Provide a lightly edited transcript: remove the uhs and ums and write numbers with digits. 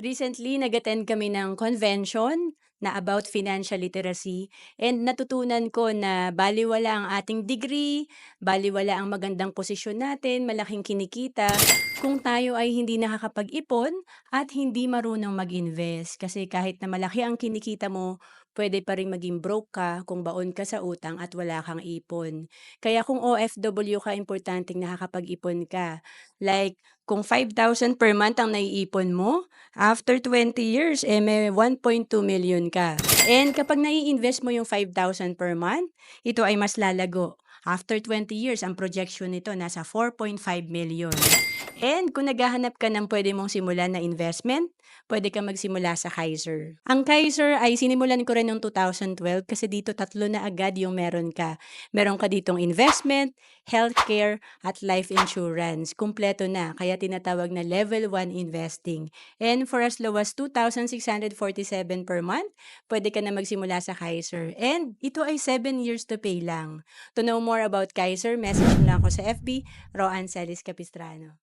Recently, nag-attend kami ng convention na about financial literacy and natutunan ko na baliwala ang ating degree, baliwala ang magandang posisyon natin, malaking kinikita, kung tayo ay hindi nakakapag-ipon at hindi marunong mag-invest. Kasi kahit na malaki ang kinikita mo, pwede pa rin maging broke ka kung baon ka sa utang at wala kang ipon. Kaya kung OFW ka, importanteng nakakapag-ipon ka. Like, kung 5,000 per month ang naiipon mo, after 20 years, may 1.2 million ka. And kapag nai-invest mo yung 5,000 per month, ito ay mas lalago. After 20 years, ang projection nito nasa 4.5 million. And kung naghahanap ka ng pwede mong simulan na investment, pwede ka magsimula sa Kaiser. Ang Kaiser ay sinimulan ko rin noong 2012 kasi dito tatlo na agad yung meron ka. Meron ka ditong investment, healthcare, at life insurance. Kumpleto na, kaya tinatawag na level 1 investing. And for as low as 2,647 per month, pwede ka na magsimula sa Kaiser. And ito ay 7 years to pay lang. To know more about Kaiser, message mo lang ako sa FB, Roan Celis Capistrano.